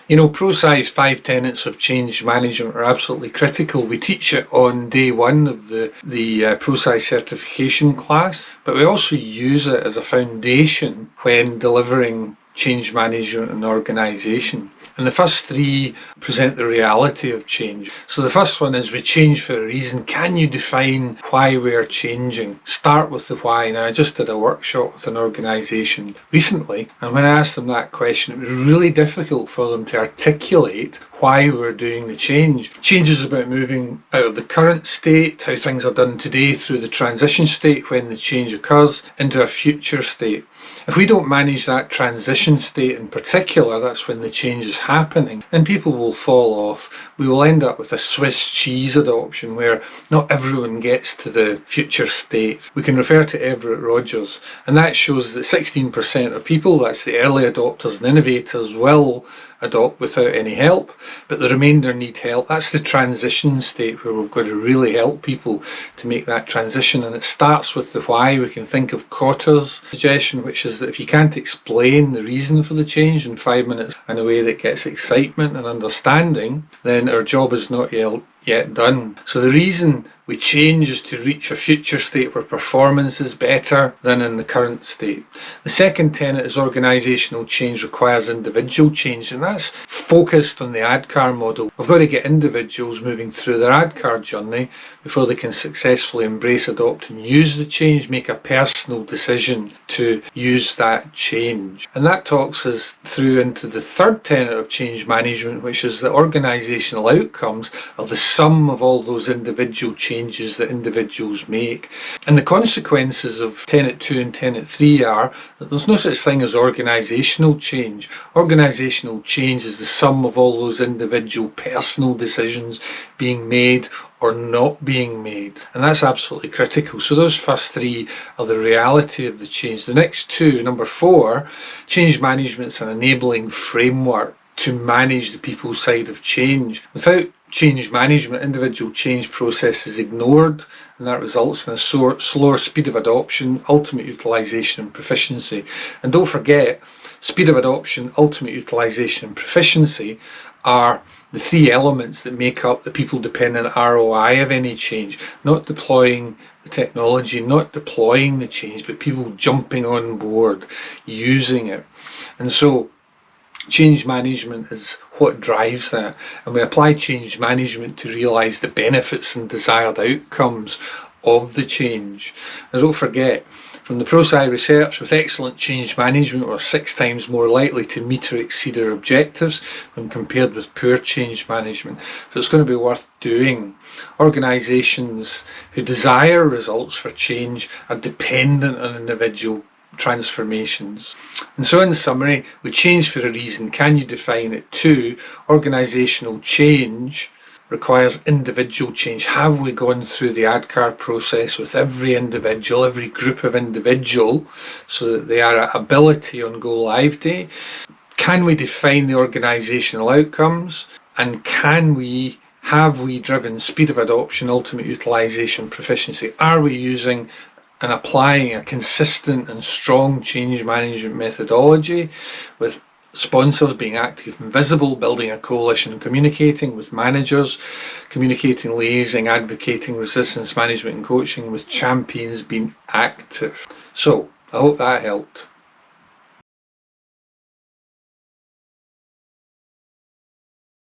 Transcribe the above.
You know, Prosci's 5 tenets of change management are absolutely critical. We teach it on day one of the Prosci certification class, but we also use it as a foundation when delivering change management in an organisation. And the first three present the reality of change. So the first one is we change for a reason. Can you define why we are changing? Start with the why. Now, I just did a workshop with an organisation recently, and when I asked them that question, it was really difficult for them to articulate why we're doing the change. Change is about moving out of the current state, how things are done today, through the transition state when the change occurs, into a future state. If we don't manage that transition state in particular, that's when the change is happening, and people will fall off. We will end up with a Swiss cheese adoption where not everyone gets to the future state. We can refer to Everett Rogers, and that shows that 16% of people, that's the early adopters and innovators, will adopt without any help, but the remainder need help. That's the transition state where we've got to really help people to make that transition, and it starts with the why. We can think of Cotter's suggestion, which is that if you can't explain the reason for the change in 5 minutes in a way that gets excitement and understanding, then our job is not yet done. So the reason we change is to reach a future state where performance is better than in the current state. The second tenet is organisational change requires individual change, and that's focused on the ADKAR model. We've got to get individuals moving through their ADKAR journey before they can successfully embrace, adopt and use the change, make a personal decision to use that change. And that talks us through into the third tenet of change management, which is that organisational outcomes are the sum of all those individual changes that individuals make. And the consequences of Tenet 2 and Tenet 3 are that there's no such thing as organisational change. Organisational change is the sum of all those individual personal decisions being made or not being made, and that's absolutely critical. So those first three are the reality of the change. The next two, number 4, change management's an enabling framework to manage the people side of change. Without change management, individual change process is ignored, and that results in a slower speed of adoption, ultimate utilisation and proficiency. And don't forget, speed of adoption, ultimate utilisation and proficiency are the 3 elements that make up the people-dependent ROI of any change. Not deploying the technology, not deploying the change, but people jumping on board, using it. And so change management is what drives that, and we apply change management to realise the benefits and desired outcomes of the change. And don't forget, from the Prosci research, with excellent change management, we're 6 times more likely to meet or exceed our objectives when compared with poor change management. So it's going to be worth doing. Organisations who desire results for change are dependent on individual transformations. And so in summary, we change for a reason. Can you define it? 2, organisational change requires individual change. Have we gone through the ADKAR process with every individual, every group of individual, so that they are at ability on go live day? Can we define the organisational outcomes? And have we driven speed of adoption, ultimate utilisation, proficiency? Are we using and applying a consistent and strong change management methodology, with sponsors being active and visible, building a coalition, communicating with managers, communicating, liaising, advocating, resistance management and coaching, with champions being active? So I hope that helped.